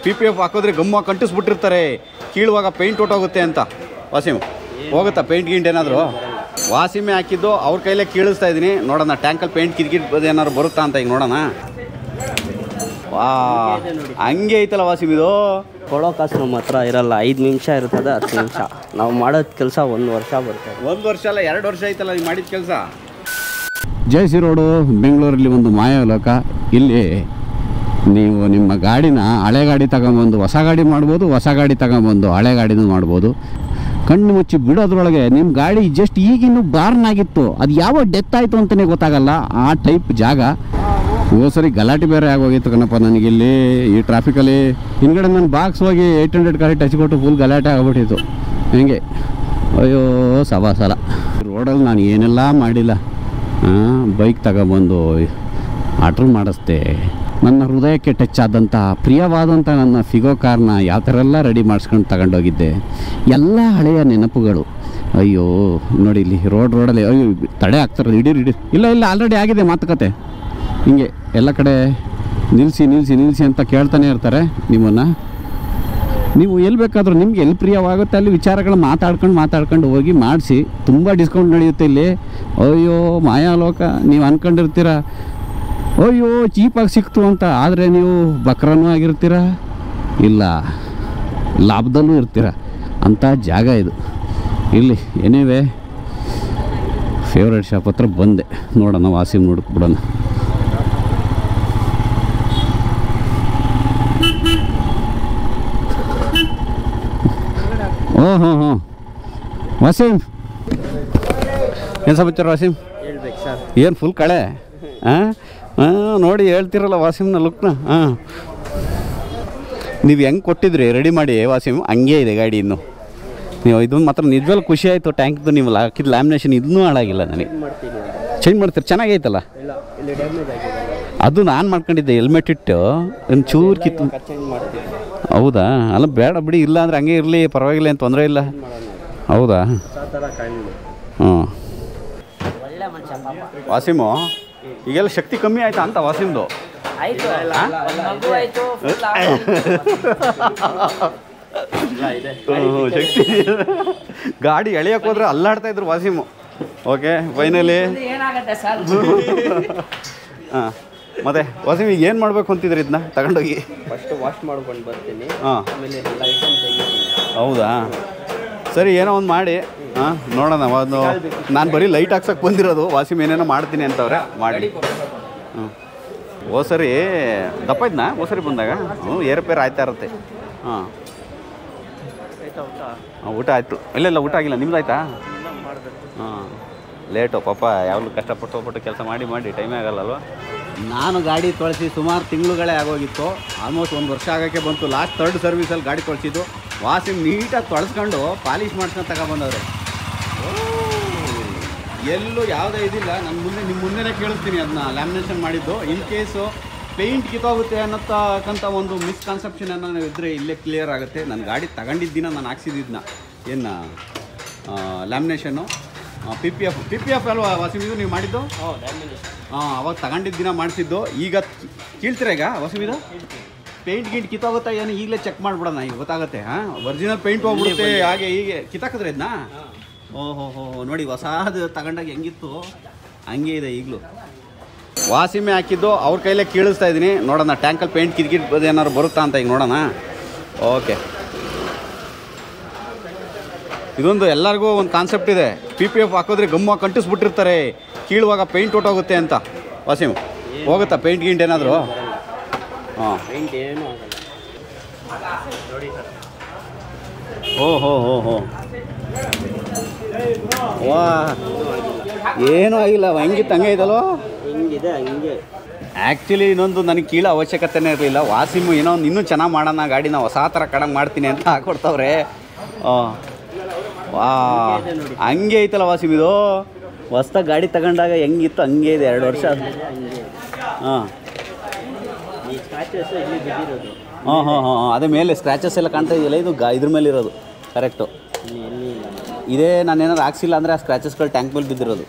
PPF ಹಾಕಿದ್ರೆ ಗಮ್ಮ ಕಂಟಿಸ್ಬಿಟ್ಟಿರ್ತಾರೆ, ಕೀಳುವಾಗ paint ಹೊಟ್ಟೋಗುತ್ತೆ ಅಂತ. ವಾಸಿಮ್ ಹೋಗುತ್ತಾ ಪೇಂಟ್ ಗಿಂಟ್ ಏನಾದರೂ? ವಾಸಿಮೆ ಹಾಕಿದ್ದು ಅವ್ರ ಕೈಲೇ ಕೀಳಿಸ್ತಾ ಇದ್ದೀನಿ. ನೋಡೋಣ ಟ್ಯಾಂಕಲ್ಲಿ ಪೇಂಟ್ ಕಿದ್ಗಿಟ್ಟು ಏನಾದ್ರು ಬರುತ್ತಾ ಅಂತ ಈಗ ನೋಡೋಣ. ವಾ ಹಂಗೆ ಐತಲ್ಲ ವಾಸಿಮ್ ಇದು. ಕೊಡೋ ಕಾಸು ನಮ್ಮ ಹತ್ರ ಇರಲ್ಲ. 5 ನಿಮಿಷ ಇರ್ತದೆ, 10 ನಿಮಿಷ. ನಾವು ಮಾಡೋದು ಕೆಲಸ 1 ವರ್ಷ ಬರ್ತದೆ. 1 ವರ್ಷ ಅಲ್ಲ 2 ವರ್ಷ ಆಯ್ತಲ್ಲ ನೀವು ಮಾಡಿದ ಕೆಲಸ. ಜೆ.ಸಿ. ರೋಡು ಬೆಂಗಳೂರಲ್ಲಿ ಒಂದು ಮಾಯಾಲೋಕ. ಇಲ್ಲಿ ನೀವು ನಿಮ್ಮ ಗಾಡಿನ ಹಳೆ ಗಾಡಿ ತಗೊಂಬಂದು ಹೊಸ ಗಾಡಿ ಮಾಡ್ಬೋದು, ಹೊಸ ಗಾಡಿ ತಗೊಂಬಂದು ಹಳೆ ಗಾಡಿನೂ ಮಾಡ್ಬೋದು. ಕಣ್ಣು ಮುಚ್ಚಿ ಬಿಡೋದ್ರೊಳಗೆ ನಿಮ್ಮ ಗಾಡಿ ಜಸ್ಟ್ ಈಗಿನ್ನೂ ಬಾರ್ನ್ ಆಗಿತ್ತು, ಅದು ಯಾವಾಗ ಡೆತ್ ಆಯಿತು ಅಂತಲೇ ಗೊತ್ತಾಗಲ್ಲ, ಆ ಟೈಪ್ ಜಾಗ. ಸರಿ ಗಲಾಟೆ ಬೇರೆ ಆಗೋಗಿತ್ತು ಕಣಪ್ಪ ನನಗಿಲ್ಲಿ ಈ ಟ್ರಾಫಿಕಲ್ಲಿ. ಹಿಂದ್ಗಡೆ ನನ್ನ ಬಾಕ್ಸ್ ಹೋಗಿ 800 ಗಾಡಿ ಟಚ್ ಕೊಟ್ಟು ಫುಲ್ ಗಲಾಟೆ ಆಗ್ಬಿಟ್ಟಿತ್ತು. ಹೆಂಗೆ ಅಯ್ಯೋ ಸಲ ರೋಡಲ್ಲಿ ನಾನು ಏನೆಲ್ಲ ಮಾಡಿಲ್ಲ. ಬೈಕ್ ತಗೊಬಂದು ಆರ್ಡ್ರ್ ಮಾಡಿಸ್ದೆ. ನನ್ನ ಹೃದಯಕ್ಕೆ ಟಚ್ ಆದಂಥ ಪ್ರಿಯವಾದಂಥ ನನ್ನ ಫಿಗೋ ಕಾರ್ನ ಯಾವ ಥರ ಎಲ್ಲ ರೆಡಿ ಮಾಡಿಸ್ಕೊಂಡು ತಗೊಂಡೋಗಿದ್ದೆ. ಎಲ್ಲ ಹಳೆಯ ನೆನಪುಗಳು. ಅಯ್ಯೋ ನೋಡಿ ಇಲ್ಲಿ ರೋಡಲ್ಲಿ ಅಯ್ಯೋ ತಡೆ ಆಗ್ತಾರಲ್ಲ, ಇಡೀ ಇಲ್ಲ ಆಲ್ರೆಡಿ ಆಗಿದೆ ಮಾತುಕತೆ. ಹಿಂಗೆ ಎಲ್ಲ ಕಡೆ ನಿಲ್ಲಿಸಿ ಅಂತ ಕೇಳ್ತಾನೆ ಇರ್ತಾರೆ ನಿಮ್ಮನ್ನು. ನೀವು ಎಲ್ಲಿ ಬೇಕಾದರೂ ನಿಮ್ಗೆ ಎಲ್ಲಿ ಪ್ರಿಯವಾಗುತ್ತೆ ಅಲ್ಲಿ ವಿಚಾರಗಳು ಮಾತಾಡ್ಕೊಂಡು ಹೋಗಿ ಮಾಡಿಸಿ. ತುಂಬ ಡಿಸ್ಕೌಂಟ್ ನಡೆಯುತ್ತೆ ಇಲ್ಲಿ. ಅಯ್ಯೋ ಮಾಯಾಲೋಕ. ನೀವು ಅಂದ್ಕೊಂಡಿರ್ತೀರ ಅಯ್ಯೋ ಚೀಪಾಗಿ ಸಿಕ್ತು ಅಂತ, ಆದರೆ ನೀವು ಬಕ್ರನೂ ಆಗಿರ್ತೀರ, ಇಲ್ಲ ಲಾಭದಲ್ಲೂ ಇರ್ತೀರ ಅಂಥ ಜಾಗ ಇದು. ಇಲ್ಲಿ ಎನಿವೆ ಫೇವ್ರೇಟ್ ಶಾಪ್ ಹತ್ರ ಬಂದೆ. ನೋಡೋಣ ವಾಸಿಮ್ ನೋಡ್ಬಿಡೋಣ. ಹ್ಞೂ ವಾಸಿಮ್ ಏನು ಸಮಾಚಾರ ವಾಸಿಮ್? ಹೇಳ್ಬೇಕು ಸರ್. ಏನು ಫುಲ್ ಕಳೆ? ನೋಡಿ ಹೇಳ್ತಿರಲ್ಲ ವಾಸಿಮ್ನ ಲುಕ್ನ. ನೀವು ಹೆಂಗೆ ಕೊಟ್ಟಿದ್ರಿ ರೆಡಿ ಮಾಡಿ ವಾಸಿಮ್, ಹಂಗೆ ಇದೆ ಗಾಡಿ ಇನ್ನು. ನೀವು ಇದನ್ನು ಮಾತ್ರ ನಿಜವಾಗ್ಲೂ ಖುಷಿ ಆಯಿತು. ಟ್ಯಾಂಕ್ದು ನೀವು ಹಾಕಿದ ಲ್ಯಾಮಿನೇಷನ್ ಇದನ್ನೂ ಹಾಳಾಗಿಲ್ಲ. ನನಗೆ ಚೇಂಜ್ ಮಾಡ್ತೀರಿ, ಚೆನ್ನಾಗೈತಲ್ಲ. ಅದು ನಾನು ಮಾಡ್ಕೊಂಡಿದ್ದೆ ಹೆಲ್ಮೆಟ್ ಇಟ್ಟು ಒಂದು ಚೂರು ಕಿತ್ತು. ಹೌದಾ? ಅಲ್ಲ ಬೇಡ ಬಿಡಿ, ಇಲ್ಲ ಅಂದರೆ ಹಂಗೆ ಇರಲಿ, ಪರವಾಗಿಲ್ಲ, ಏನು ತೊಂದರೆ ಇಲ್ಲ. ಹೌದಾ? ಹ್ಞೂ ವಾಸಿಮು ಈಗೆಲ್ಲ ಶಕ್ತಿ ಕಮ್ಮಿ ಆಯ್ತಾ ಅಂತ ವಾಸಿಮ್ದು? ಶಕ್ತಿ ಗಾಡಿ ಎಳೆಯಕ್ಕೆ ಹೋದ್ರೆ ಅಲ್ಲಾಡ್ತಾ ಇದ್ರು ವಾಸಿಮು. ಓಕೆ ಫೈನಲಿ ಹಾಂ. ಮತ್ತೆ ವಾಸಿಮ್ ಈಗ ಏನು ಮಾಡಬೇಕು ಅಂತಿದ್ರಿ ಇದನ್ನ ತಗೊಂಡೋಗಿ? ಫಸ್ಟ್ ವಾಶ್ ಮಾಡ್ಕೊಂಡು ಬರ್ತೀನಿ. ಆಮೇಲೆ ಹೌದಾ? ಸರಿ ಏನೋ ಒಂದು ಮಾಡಿ ನೋಡೋಣ. ಒಂದು ನಾನು ಬರೀ ಲೈಟ್ ಹಾಕ್ಸೋಕೆ ಬಂದಿರೋದು, ವಾಸಿಮ್ ಏನೇನೋ ಮಾಡ್ತೀನಿ ಅಂತವ್ರೆ ಮಾಡಿ. ಓ ಸರಿ ದಪ್ಪ ಇದ್ನಾ ಓ ಸರಿ ಬಂದಾಗ? ಏರ್ಪೇರ್ ಆಯ್ತಾ ಇರುತ್ತೆ. ಊಟ ಆಯಿತು? ಇಲ್ಲ ಊಟ ಆಗಿಲ್ಲ. ನಿಮ್ದು ಆಯ್ತಾ? ಲೇಟು ಪಾಪ, ಯಾವಾಗಲೂ ಕಷ್ಟಪಟ್ಟು ಕೆಲಸ ಮಾಡಿ ಟೈಮೇ ಆಗಲ್ಲಲ್ವ. ನಾನು ಗಾಡಿ ತೊಳೆಸಿ ಸುಮಾರು ತಿಂಗಳುಗಳೇ ಆಗೋಗಿತ್ತು. ಆಲ್ಮೋಸ್ಟ್ 1 ವರ್ಷ ಆಗೋಕ್ಕೆ ಬಂತು. ಲಾಸ್ಟ್ 3rd ಸರ್ವಿಸಲ್ಲಿ ಗಾಡಿ ತೊಳೆಸಿದ್ದು. ವಾಸಿಮ್ ನೀಟಾಗಿ ತೊಳೆಸ್ಕೊಂಡು ಪಾಲಿಷ್ ಮಾಡ್ಸ್ಕೊಂಡು ತಗೊಬಂದವ್ರೆ. ಎಲ್ಲೂ ಯಾವುದೇ ಇದಿಲ್ಲ. ನಿಮ್ಮ ಮುಂದೆನೇ ಕೇಳಿಸ್ತೀನಿ ಅದನ್ನ ಲ್ಯಾಮಿನೇಷನ್ ಮಾಡಿದ್ದು. ಇನ್ ಕೇಸು ಪೇಂಟ್ ಕಿತ್ತೋಗುತ್ತೆ ಅನ್ನೋತಕ್ಕಂಥ ಒಂದು ಮಿಸ್ಕನ್ಸೆಪ್ಷನ್ ಅನ್ನೋ ಇದ್ದರೆ ಇಲ್ಲೇ ಕ್ಲಿಯರ್ ಆಗುತ್ತೆ. ನನ್ನ ಗಾಡಿ ತಗೊಂಡಿದ್ದ ದಿನ ನಾನು ಹಾಕ್ಸಿದ್ದನ್ನ ಏನು ಲ್ಯಾಮಿನೇಷನ್ನು PPF ಅಲ್ವಾ ವಾಸಿಮ್ ಇದು ನೀವು ಮಾಡಿದ್ದು? ಅವಾಗ ತಗೊಂಡಿದ್ದ ದಿನ ಮಾಡಿಸಿದ್ದು. ಈಗ ಕೀಳ್ತೀರಾ ಈಗ ವಾಸಿಮ್ ಇದು? ಪೇಂಟ್ ಕಿತ್ತೋಗುತ್ತಾ ಏನು ಈಗಲೇ ಚೆಕ್ ಮಾಡಿಬಿಡೋಣ, ಈಗ ಗೊತ್ತಾಗುತ್ತೆ. ಒರಿಜಿನಲ್ ಪೇಂಟ್ ಹೋಗ್ಬಿಡುತ್ತೆ. ಹಾಗೆ ಹೀಗೆ ಕಿತ್ತಾಕಿದ್ರೆ ಇದನ್ನ ಓಹೋ ನೋಡಿ ಹೊಸದು ತಗೊಂಡಾಗ ಹೆಂಗಿತ್ತು ಹಂಗೆ ಇದೆ ಈಗಲೂ. ವಾಸಿಮೆ ಹಾಕಿದ್ದು ಅವ್ರ ಕೈಲೇ ಕೀಳಿಸ್ತಾ ಇದ್ದೀನಿ. ನೋಡೋಣ ಟ್ಯಾಂಕಲ್ಲಿ ಪೇಂಟ್ ಕಿತ್ಗಿಟ್ಟು ಏನಾದ್ರು ಬರುತ್ತಾ ಅಂತ ಈಗ ನೋಡೋಣ. ಓಕೆ, ಇದೊಂದು ಎಲ್ಲರಿಗೂ ಒಂದು ಕಾನ್ಸೆಪ್ಟ್ ಇದೆ. PPF ಹಾಕಿದ್ರೆ ಗಮ್ಮ ಕಂಟಿಸ್ಬಿಟ್ಟಿರ್ತಾರೆ, ಕೀಳುವಾಗ ಪೇಂಟ್ ಹೊಟ್ಟೋಗುತ್ತೆ ಅಂತ. ವಾಸಿಮ್ ಹೋಗುತ್ತಾ ಪೇಂಟ್ ಗಿಂಟ್ ಏನಾದರೂ? ಓಹೋ ವಾ ಏನೂ ಆಗಿಲ್ಲ. ಹೆಂಗಿತ್ತು ಹಂಗೆ ಇದಲ್ವ? ಹಿಂಗಿದೆ ಹಂಗೆ. ಆ್ಯಕ್ಚುಲಿ ಇನ್ನೊಂದು ನನಗೆ ಕೀಳೋ ಅವಶ್ಯಕತೆನೇ ಇರಲಿಲ್ಲ. ವಾಸಿಮು ಏನೋ ಇನ್ನೂ ಚೆನ್ನಾಗಿ ಮಾಡೋಣ ಗಾಡಿನ ಹೊಸ ಥರ ಕಡಂಗೆ ಮಾಡ್ತೀನಿ ಅಂತ ಹಾಕೊಡ್ತವ್ರೆ. ವಾ ಹಂಗೆ ಐತಲ್ಲ ವಾಸಿಮ್ ಇದು. ಹೊಸ್ದಾಗಿ ಗಾಡಿ ತಗೊಂಡಾಗ ಹೆಂಗಿತ್ತು ಹಂಗೆ ಇದೆ 2 ವರ್ಷ. ಅದೇ ಮೇಲೆ ಸ್ಕ್ರ್ಯಾಚಸ್ ಎಲ್ಲ ಕಾಣ್ತಾ ಇದೆಯಲ್ಲ, ಇದು ಇದ್ರ ಮೇಲೆ ಇರೋದು ಕರೆಕ್ಟು. ಇದೇ ನಾನೇನಾದ್ರು ಹಾಕ್ಸಿಲ್ಲ ಅಂದರೆ ಆ ಸ್ಕ್ರ್ಯಾಚಸ್ಗಳು ಟ್ಯಾಂಕ್ ಮೇಲೆ ಬಿದ್ದಿರೋದು.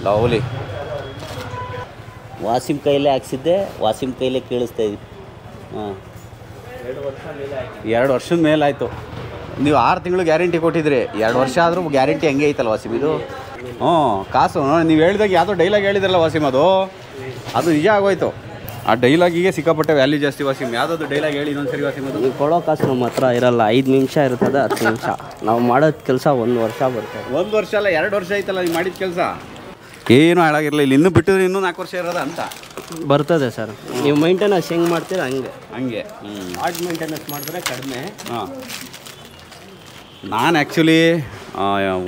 ಲವ್ಲಿ. ವಾಸಿಮ್ ಕೈಲೇ ಹಾಕ್ಸಿದ್ದೆ, ವಾಸಿಮ್ ಕೈಲೇ ಕೇಳಿಸ್ತಾ ಇದ್ವಿ. ಹಾಂ, 2 ವರ್ಷದ ಮೇಲೆ ಆಯಿತು. ನೀವು 6 ತಿಂಗಳು ಗ್ಯಾರಂಟಿ ಕೊಟ್ಟಿದ್ರಿ, 2 ವರ್ಷ ಆದರೂ ಗ್ಯಾರಂಟಿ ಹಂಗೆ ಐತಲ್ಲ ವಾಸಿಮ್ ಇದು. ಹ್ಞೂ, ಕಾಸು ನೀವು ಹೇಳಿದಾಗ ಯಾವುದೋ ಡೈಲಾಗ್ ಹೇಳಿದ್ರಲ್ಲ ವಾಸಿಮ್, ಅದು ನಿಜ ಆಗೋಯ್ತು. ಆ ಡೈಲಾಗಿಗೆ ಸಿಕ್ಕಾಪಟ್ಟೆ ವ್ಯಾಲ್ಯೂ ಜಾಸ್ತಿ ವಾಸಿಮ್. ಯಾವುದಾದ್ರು ಡೈಲಾಗ್ ಹೇಳಿ ಇನ್ನೊಂದು ವಾಸಿಮ್. ಅದು ನೀವು ಕೊಡೋ ಕಾಸು ನಮ್ಮ ಹತ್ರ ಇರಲ್ಲ. 5 ನಿಮಿಷ ಇರ್ತದೆ, 10 ನಿಮಿಷ. ನಾವು ಮಾಡೋದು ಕೆಲಸ 1 ವರ್ಷ ಬರ್ತದೆ. 1 ವರ್ಷ ಅಲ್ಲ, 2 ವರ್ಷ ಐತಲ್ಲ ನೀವು ಮಾಡಿದ ಕೆಲಸ. ಏನೂ ಹಾಳಾಗಿರಲಿಲ್ಲ. ಇಲ್ಲಿ ಇನ್ನೂ ಬಿಟ್ಟಿದ್ರೆ ಇನ್ನೂ 4 ವರ್ಷ ಇರೋದ ಅಂತ ಬರ್ತದೆ ಸರ್. ನೀವು ಮೈಂಟೆನೆನ್ಸ್ ಹೆಂಗೆ ಮಾಡ್ತೀರಾ ಹಂಗೆ. ಹಾರ್ಡ್ ಮೇಂಟೆನೆನ್ಸ್ ಮಾಡಿದ್ರೆ ಕಡಿಮೆ. ಹಾಂ, ನಾನು ಆ್ಯಕ್ಚುಲಿ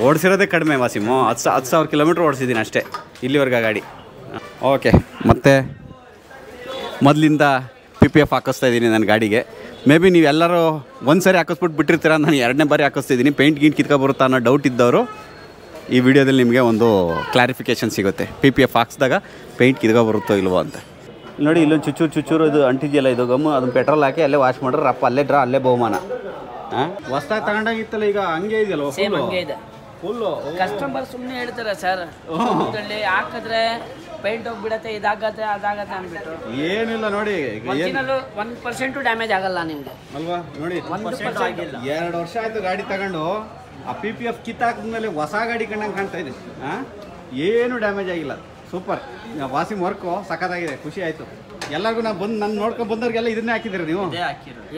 ಓಡಿಸಿರೋದೇ ಕಡಿಮೆ ವಾಸಿಮು. 10,000 ಕಿಲೋಮೀಟ್ರ್ ಓಡಿಸಿದ್ದೀನಿ ಅಷ್ಟೇ ಇಲ್ಲಿವರೆಗೆ ಗಾಡಿ. ಓಕೆ, ಮತ್ತು ಮೊದಲಿಂದ PPF ಹಾಕಿಸ್ತಾ ಇದ್ದೀನಿ ನನ್ನ ಗಾಡಿಗೆ. ಮೇ ಬಿ ನೀವೆಲ್ಲರೂ ಒಂದು ಸರಿ ಹಾಕಿಸ್ಬಿಟ್ಟು ಬಿಟ್ಟಿರ್ತೀರ, ನಾನು 2ನೇ ಬಾರಿ ಹಾಕಿಸ್ತಿದ್ದೀನಿ. ಪೇಂಟ್ ಗೀಂಟ್ ಕಿತ್ಕೊ ಬರುತ್ತಾ ಅನ್ನೋ ಡೌಟ್ ಇದ್ದವರು ಈ ವಿಡಿಯೋದಲ್ಲಿ ನಿಮಗೆ ಒಂದು ಕ್ಲಾರಿಫಿಕೇಷನ್ ಸಿಗುತ್ತೆ. PPF ಹಾಕ್ಸಿದಾಗ ಪೇಂಟ್ ಕಿತ್ಕೊ ಬರುತ್ತೋ ಇಲ್ವೋ ಅಂತ. ನೋಡಿ, ಇಲ್ಲೊಂದು ಚುಚ್ಚೂರು ಇದು ಅಂಟಿದೆಯಲ್ಲ, ಇದು ಗಮ್ಮು. ಅದನ್ನು ಪೆಟ್ರೋಲ್ ಹಾಕಿ ಅಲ್ಲೇ ವಾಶ್ ಮಾಡ್ರೆ ರಪ್ಪ, ಅಲ್ಲೇ ಡ್ರಾ, ಅಲ್ಲೇ ಬಹುಮಾನ. ಹಾಂ, ಹೊಸ್ದಾಗಿ ತಗೊಂಡಾಗಿತ್ತಲ್ಲ, ಈಗ ಹಂಗೆ ಇದೆಯಲ್ವ? ಸೇಮ್ ಹಂಗೆ ಇದೆ. ಫುಲ್ಲು ಕಸ್ಟಮರ್ ಸುಮ್ಮನೆ ಹೇಳ್ತಾರೆ ಸರ್, ಇದರಲ್ಲಿ ಹಾಕಿದ್ರೆ ಪೇಂಟ್ ಹೋಗ್ಬಿಡತ್ತೆ, ಇದಾಗತ್ತೆ, ಅದಾಗತ್ತೆ ಅಂದ್ಬಿಟ್ಟು. ಏನಿಲ್ಲ ನೋಡಿ, ಒರಿಜಿನಲ್ 1% ಡ್ಯಾಮೇಜ್ ಆಗಲ್ಲ ನಿಮ್ಗೆ ಅಲ್ವಾ? ನೋಡಿ, 1% ಆಗಿಲ್ಲ. 2 ವರ್ಷ ಆಯ್ತು ಗಾಡಿ ತಗೊಂಡು. ಆ PPF ಕಿತ್ತಾಕಿದ್ಮೇಲೆ ಹೊಸ ಗಾಡಿ ಕಂಡಂಗೆ ಕಾಣ್ತಾ ಇದೆ. ಹಾಂ, ಏನು ಡ್ಯಾಮೇಜ್ ಆಗಿಲ್ಲ. ಸೂಪರ್. ವಾಸಿಮ್ ವರ್ಕು ಸಖತ್ತಾಗಿದೆ, ಖುಷಿ ಆಯಿತು. ಎಲ್ಲರಿಗೂ ನಾನು ನೋಡ್ಕೊಂಡು ಬಂದವ್ರಿಗೆಲ್ಲ ಇದನ್ನೇ ಹಾಕಿದ್ದೀರಿ ನೀವು?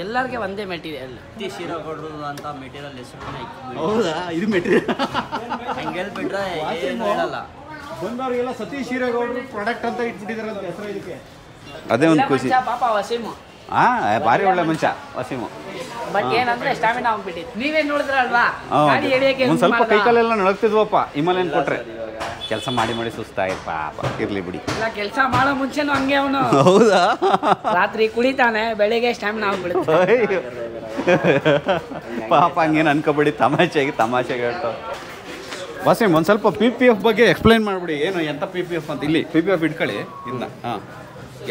ಎಲ್ಲರಿಗೆ ಒಂದೇ ಮೆಟೀರಿಯಲ್. ಶಿರಗೌಡ್ರು ಅಂತ ಮೆಟೀರಿಯಲ್ ಹೆಸರು. ಹೌದಾ? ಇದು ಮೆಟೀರಿಯಲ್ ಹಂಗೆ ಹೇಳ್ಬಿಟ್ರೆ ಏನು ಹೇಳಲ್ಲ. ಬಂದವ್ರಿಗೆಲ್ಲ ಸತೀಶ್ ಶಿರಗೌಡ್ರು ಪ್ರಾಡಕ್ಟ್ ಅಂತ ಇಟ್ಬಿಟ್ಟಿದ್ದಾರೆ ಅಂತ ಹೆಸರು ಇದಕ್ಕೆ. ಅದೇ ಒಂದು ಖುಷಿ. ಪಾಪ ವಸೀಮು ಭಾರಿ ಒಳ್ಳೆ ಮನುಷ್ಯ ವಸೀಮು. ಬಟ್ ಏನಂದ್ರೆ ಸ್ಟಾಮಿನಾ ಹೋಗ್ಬಿಟ್ಟಿತ್ತು. ನೀವೇ ನೋಡಿದ್ರಲ್ವಾ, ಗಾಡಿ ಎಳಿಯಕ್ಕೆ ಒಂದು ಸ್ವಲ್ಪ ಕೈಕಾಲೆಲ್ಲ ನಡಕ್ತಿದ್ವಪ್ಪ. ಹಿಮಾಲಯನ್ ಕೊಟ್ರೆ ಕೆಲಸ ಮಾಡಿ ಸುಸ್ತಾಯ್ತು ಪಾಪ. ಇರ್ಲಿ ಬಿಡಿ. ಇಲ್ಲ, ಕೆಲಸ ಮಾಡೋ ಮುಂಚೆನೂ ಹಂಗೆ ಅವನು. ಹೌದಾ? ರಾತ್ರಿ ಕುಡಿತಾನೆ, ಬೆಳಿಗ್ಗೆ ಸ್ಟಾಮಿನಾ ಹೋಗ್ಬಿಡುತ್ತೆ. ಪಾಪ ಹಂಗೇನು ಅನ್ಕೋಬೇಡಿ, ತಮಾಷೆಗೆ ಹೇಳ್ತಾವೆ. ವಸೀಮ್, ಒಂದು ಸ್ವಲ್ಪ PPF ಬಗ್ಗೆ ಎಕ್ಸ್ಪ್ಲೈನ್ ಮಾಡಿಬಿಡಿ. ಏನು ಎಂಥ PPF ಅಂತ. ಇಲ್ಲಿ PPF ಇಟ್ಕೊಳ್ಳಿ ಇನ್ನ. ಹಾಂ,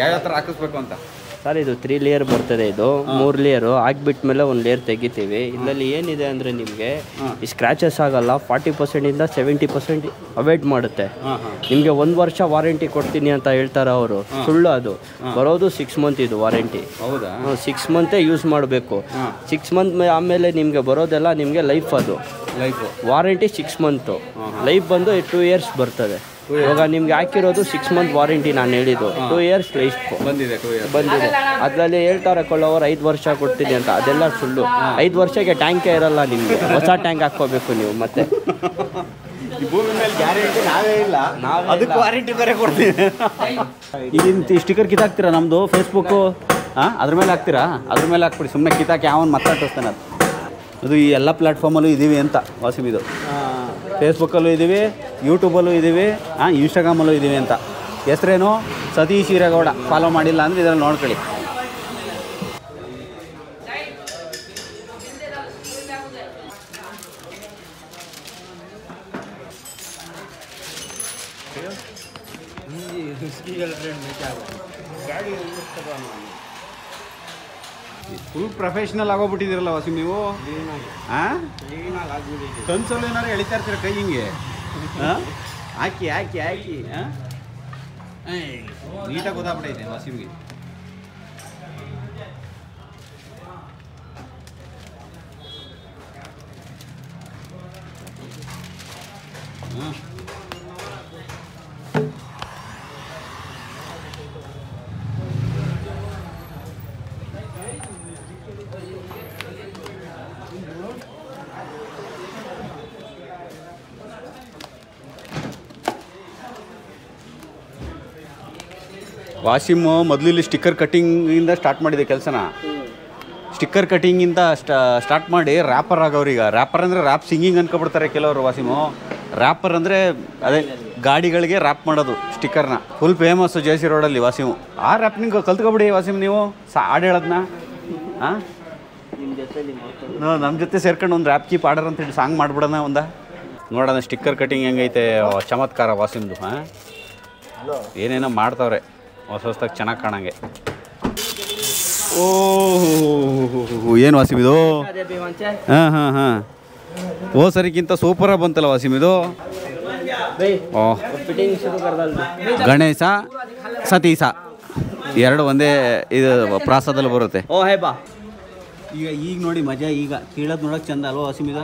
ಯಾವ ಥರ ಹಾಕಿಸ್ಬೇಕು ಅಂತ. ಸರ್, ಇದು 3 ಲೇಯರ್ ಬರ್ತದೆ. ಇದು 3 ಲೇಯರು ಆಗಿಬಿಟ್ಮೇಲೆ 1 ಲೇಯರ್ ತೆಗಿತೀವಿ. ಇದರಲ್ಲಿ ಏನಿದೆ ಅಂದರೆ ನಿಮಗೆ ಈ ಸ್ಕ್ರ್ಯಾಚಸ್ ಆಗಲ್ಲ. 40%ಇಂದ 70% ಅವಾಯ್ಡ್ ಮಾಡುತ್ತೆ. ನಿಮಗೆ 1 ವರ್ಷ ವಾರಂಟಿ ಕೊಡ್ತೀನಿ ಅಂತ ಹೇಳ್ತಾರೆ ಅವರು, ಸುಳ್ಳು. ಅದು ಬರೋದು 6 ಮಂತ್ ಇದು ವಾರಂಟಿ. ಹೌದಾ? 6 ಮಂತೇ ಯೂಸ್ ಮಾಡಬೇಕು. 6 ಮಂತ್ ಆಮೇಲೆ ನಿಮಗೆ ಬರೋದೆಲ್ಲ ನಿಮಗೆ ಲೈಫ್. ಅದು ಲೈಫು ವಾರಂಟಿ 6 ಮಂತು, ಲೈಫ್ ಬಂದು 2 ಇಯರ್ಸ್ ಬರ್ತದೆ. ಇವಾಗ ನಿಮ್ಗೆ ಹಾಕಿರೋದು 6 ಮಂತ್ ವಾರಂಟಿ. ನಾನು ಹೇಳಿದ್ದು 2 ಇಯರ್ಸ್ ಲೈಫ್ ಬಂದಿದೆ. ಅದರಲ್ಲಿ ಹೇಳ್ತಾರೆ ಕೊಳ್ಳೋರು 5 ವರ್ಷ ಕೊಡ್ತೀನಿ ಅಂತ. ಅದೆಲ್ಲ ಸುಳ್ಳು. 5 ವರ್ಷಕ್ಕೆ ಟ್ಯಾಂಕೇ ಇರಲ್ಲ ನಿಮಗೆ. ಹೊಸ ಟ್ಯಾಂಕ್ ಹಾಕ್ಕೋಬೇಕು ನೀವು. ಮತ್ತೆ ಭೂಮಿ ಮೇಲೆ ಗ್ಯಾರಂಟಿ ನಾವೇ ಇಲ್ಲ, ಅದಕ್ಕೆ ವಾರಂಟಿ ಬೇರೆ ಕೊಡ್ತೀವಿ. ಈಗಿನ ಸ್ಟಿಕರ್ ಕಿತ್ತಾಕ್ತೀರಾ ನಮ್ಮದು ಫೇಸ್ಬುಕ್ಕು? ಹಾಂ, ಅದ್ರ ಮೇಲೆ ಹಾಕ್ತೀರಾ? ಅದ್ರ ಮೇಲೆ ಹಾಕ್ಬಿಡಿ. ಸುಮ್ಮನೆ ಕಿತ್ತಾಕಿ ಯಾವನು ಮಾತಾಡ್ತಾನೆ. ಅದು ಈ ಎಲ್ಲ ಪ್ಲ್ಯಾಟ್ಫಾರ್ಮಲ್ಲೂ ಇದ್ದೀವಿ ಅಂತ ವಾಸಿಮ್. ಇದು ಫೇಸ್ಬುಕ್ಕಲ್ಲೂ ಇದ್ದೀವಿ, ಯೂಟ್ಯೂಬಲ್ಲೂ ಇದ್ದೀವಿ, ಇನ್ಸ್ಟಾಗ್ರಾಮಲ್ಲೂ ಇದ್ದೀವಿ ಅಂತ. ಹೆಸ್ರೇನು? ಸತೀಶ್ ಶಿರಗೌಡ. ಫಾಲೋ ಮಾಡಿಲ್ಲ ಅಂದರೆ ಇದರಲ್ಲಿ ನೋಡ್ಕೊಳ್ಳಿ. ಫುಲ್ ಪ್ರೊಫೆಷ್ನಲ್ ಆಗೋಗ್ಬಿಟ್ಟಿದ್ದೀರಲ್ಲ ವಾಸಿಮ್ ನೀವು. ಹಾಂ, ಕನ್ಸೋಲು ಏನಾರು ಎಳಿತಾ ಇರ್ತೀರ ಕೈ ಹಿಂಗೆ. ಹಾಂ, ಹಾಕಿ ಹಾಂ, ನೀಟಾಗಿ ಗೊತ್ತಾಗ್ಬಿಟ್ಟೈತೆ ವಾಸಿಮ್ಗೆ. ಹಾಂ, ವಾಸಿಮು ಮೊದಲು ಇಲ್ಲಿ ಸ್ಟಿಕ್ಕರ್ ಕಟ್ಟಿಂಗಿಂದ ಸ್ಟಾರ್ಟ್ ಮಾಡಿದೆ ಕೆಲಸನ. ಸ್ಟಿಕ್ಕರ್ ಕಟ್ಟಿಂಗಿಂದ ಸ್ಟಾರ್ಟ್ ಮಾಡಿ ರ್ಯಾಪರ್ ಆಗೋರೀಗ. ರ್ಯಾಪರ್ ಅಂದರೆ ರ್ಯಾಪ್ ಸಿಂಗಿಂಗ್ ಅನ್ಕೊಬಿಡ್ತಾರೆ ಕೆಲವರು. ವಾಸಿಮು ರ್ಯಾಪರ್ ಅಂದರೆ ಅದೇ ಗಾಡಿಗಳಿಗೆ ರ್ಯಾಪ್ ಮಾಡೋದು ಸ್ಟಿಕ್ಕರ್ನ. ಫುಲ್ ಫೇಮಸ್ಸು JC ರೋಡಲ್ಲಿ ವಾಸಿಮು. ಆ ರ್ಯಾಪ್ನಿಂಗ್ ಕಲ್ತ್ಕೊಬಿಡಿ ವಾಸಿಮ್ ನೀವು. ಹಾಡು ಹೇಳೋದನ್ನ. ಹಾಂ, ನಮ್ಮ ಜೊತೆ ಸೇರ್ಕೊಂಡು ಒಂದು ರ್ಯಾಪ್ ಕೀಪ್ ಆರ್ಡರ್ ಅಂತೇಳಿ ಸಾಂಗ್ ಮಾಡ್ಬಿಡೋಣ ನೋಡೋಣ. ಸ್ಟಿಕ್ಕರ್ ಕಟ್ಟಿಂಗ್ ಹೆಂಗೈತೆ, ಚಮತ್ಕಾರ ವಾಸಿಮ್ದು. ಹಾಂ, ಏನೇನೋ ಮಾಡ್ತಾವ್ರೆ ಹೊಸದಾಗಿ ಚೆನ್ನಾಗಿ ಕಾಣಂಗೆ. ಓಹ್, ಏನು ವಾಸಿಮ್ ಇದು? ಹಾಂ, ಓ ಸರಿಗಿಂತ ಸೂಪರಾಗಿ ಬಂತಲ್ಲ ವಾಸಿಮ್ ಇದು. ಓಹ್, ಗಣೇಶ ಸತೀಸ ಎರಡು ಒಂದೇ ಇದು ಪ್ರಾಸದಲ್ಲಿ ಬರುತ್ತೆ. ಓ ಹೇ ಬಾ. ಈಗ ನೋಡಿ ಮಜಾ, ಈಗ ಕೀಳೋದು ನೋಡೋಕೆ ಚಂದ ಅಲ್ವಾ ವಾಸಿಮಿಗ?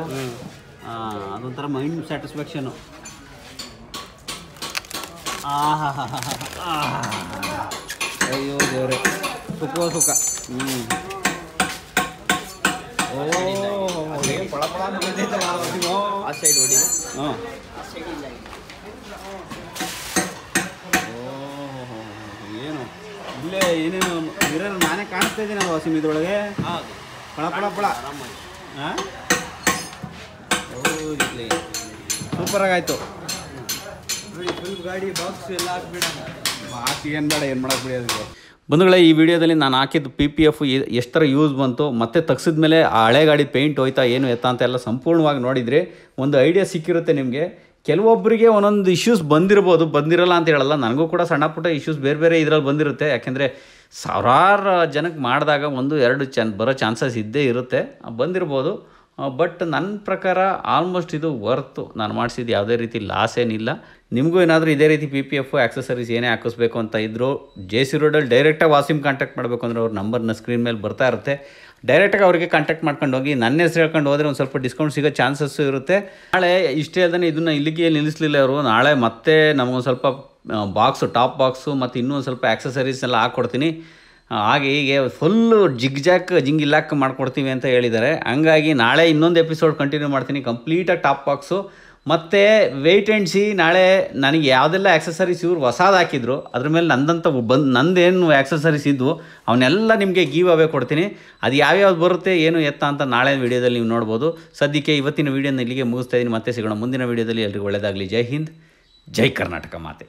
ಅದೊಂಥರ ಮೈಂಡ್ ಸ್ಯಾಟಿಸ್ಫ್ಯಾಕ್ಷನು. ಅಯ್ಯೋ ದೇವ್ರೆ, ಸುಖ ಸುಖ. ಆ ಸೈಡ್ ಹೊಡಿ. ಹಾಂ, ಏನು ಇಲ್ಲೇ ಏನೇನು ಇರೋದು ನಾನೇ ಕಾಣಿಸ್ತಾ ಇದ್ದೀನಿ ಅಲ್ವಾ ವಾಸಿಮ್ ಇದ್ರೊಳಗೆ? ಪಳ ಪಳ ಪಳ. ಹಾಂ, ಸೂಪರಾಗಾಯ್ತು. ಫುಲ್ ಗಾಡಿ ಬಾಕ್ಸ್ ಎಲ್ಲ ಹಾಕ್ಬಿಡ. ಬಾಕ್ಸ್ ಏನು ಬೇಡ, ಏನು ಮಾಡಕ್ಕೆ ಬಿಡಿ. ಬಂಧುಗಳೇ, ಈ ವಿಡಿಯೋದಲ್ಲಿ ನಾನು ಹಾಕಿದ್ದು PPF ಎಷ್ಟು ಥರ ಯೂಸ್ ಬಂತು, ಮತ್ತೆ ತೆಗ್ಸಿದ ಮೇಲೆ ಆ ಹಳೆ ಗಾಡಿ ಪೇಂಟ್ ಹೋಯ್ತಾ ಏನು ಎತ್ತ ಅಂತ ಎಲ್ಲ ಸಂಪೂರ್ಣವಾಗಿ ನೋಡಿದರೆ ಒಂದು ಐಡಿಯಾ ಸಿಕ್ಕಿರುತ್ತೆ ನಿಮಗೆ. ಕೆಲವೊಬ್ಬರಿಗೆ ಒಂದೊಂದು ಇಶ್ಯೂಸ್ ಬಂದಿರ್ಬೋದು, ಬಂದಿರಲ್ಲ ಅಂತ ಹೇಳಲ್ಲ. ನನಗೂ ಕೂಡ ಸಣ್ಣ ಪುಟ್ಟ ಇಶ್ಯೂಸ್ ಬೇರೆ ಬೇರೆ ಇದರಲ್ಲಿ ಬಂದಿರುತ್ತೆ. ಯಾಕೆಂದರೆ ಸಾವಿರಾರು ಜನಕ್ಕೆ ಮಾಡಿದಾಗ 1-2 ಬರೋ ಚಾನ್ಸಸ್ ಇದ್ದೇ ಇರುತ್ತೆ, ಬಂದಿರ್ಬೋದು. ಬಟ್ ನನ್ನ ಪ್ರಕಾರ ಆಲ್ಮೋಸ್ಟ್ ಇದು ವರ್ತು. ನಾನು ಮಾಡಿಸಿದ್ದು ಯಾವುದೇ ರೀತಿ ಲಾಸ್ ಏನಿಲ್ಲ. ನಿಮಗೂ ಏನಾದರೂ ಇದೇ ರೀತಿ PPF ಆಕ್ಸೆಸರೀಸ್ ಏನೇ ಹಾಕಿಸ್ಬೇಕು ಅಂತ ಇದ್ದರೂ JC ರೋಡಲ್ಲಿ ಡೈರೆಕ್ಟಾಗಿ ವಾಸಿಮ್ ಕಾಂಟ್ಯಾಕ್ಟ್ ಮಾಡಬೇಕು ಅಂದರೆ ಅವ್ರ ನಂಬರ್ನ ಸ್ಕ್ರೀನ್ ಮೇಲೆ ಬರ್ತಾ ಇರುತ್ತೆ. ಡೈರೆಕ್ಟಾಗಿ ಅವರಿಗೆ ಕಾಂಟ್ಯಾಕ್ಟ್ ಮಾಡ್ಕೊಂಡು ಹೋಗಿ ನನ್ನ ಹೆಸರು ಹೇಳ್ಕೊಂಡು ಹೋದರೆ ಒಂದು ಸ್ವಲ್ಪ ಡಿಸ್ಕೌಂಟ್ ಸಿಗೋ ಚಾನ್ಸಸ್ಸು ಇರುತ್ತೆ. ನಾಳೆ ಇಷ್ಟೇ ಅಲ್ಲದೆ ಇದನ್ನು ಇಲ್ಲಿಗೆ ನಿಲ್ಲಿಸಲಿಲ್ಲ ಅವರು. ನಾಳೆ ಮತ್ತೆ ನಮಗೊಂದು ಸ್ವಲ್ಪ ಬಾಕ್ಸು, ಟಾಪ್ ಬಾಕ್ಸು ಮತ್ತು ಇನ್ನೂ ಒಂದು ಸ್ವಲ್ಪ ಆಕ್ಸೆಸರೀಸ್ ಎಲ್ಲ ಹಾಕ್ಕೊಡ್ತೀನಿ. ಹಾಗೆ ಹೀಗೆ ಫುಲ್ಲು ಜಿಂಗಿಲ್ಲಾಕ್ ಮಾಡ್ಕೊಡ್ತೀವಿ ಅಂತ ಹೇಳಿದ್ದಾರೆ. ಹಂಗಾಗಿ ನಾಳೆ ಇನ್ನೊಂದು ಎಪಿಸೋಡ್ ಕಂಟಿನ್ಯೂ ಮಾಡ್ತೀನಿ, ಕಂಪ್ಲೀಟಾಗಿ ಟಾಪ್ ಬಾಕ್ಸು. ಮತ್ತು ವೆಯ್ಟ್ ಆ್ಯಂಡ್ ಸಿ, ನಾಳೆ ನನಗೆ ಯಾವುದೆಲ್ಲ ಆಕ್ಸೆಸರೀಸ್ ಇವ್ರು ಹೊಸಾದು ಹಾಕಿದ್ರು ಅದ್ರ ಮೇಲೆ ನಂದೇನು ಆಕ್ಸೆಸರೀಸ್ ಇದ್ವು ಅವನ್ನೆಲ್ಲ ನಿಮಗೆ ಗೀವ್ ಅವೇ ಕೊಡ್ತೀನಿ. ಅದು ಯಾವ್ಯಾವ್ದು ಬರುತ್ತೆ ಏನು ಎತ್ತ ಅಂತ ನಾಳೆ ವೀಡಿಯೋದಲ್ಲಿ ನೀವು ನೋಡ್ಬೋದು. ಸದ್ಯಕ್ಕೆ ಇವತ್ತಿನ ವೀಡಿಯೋನ ಇಲ್ಲಿಗೆ ಮುಗಿಸ್ತಾ ಇದ್ದೀನಿ. ಮತ್ತೆ ಸಿಗೋಣ ಮುಂದಿನ ವೀಡಿಯೋದಲ್ಲಿ. ಎಲ್ರಿಗೂ ಒಳ್ಳೆಯದಾಗಲಿ. ಜೈ ಹಿಂದ್, ಜೈ ಕರ್ನಾಟಕ ಮಾತೆ.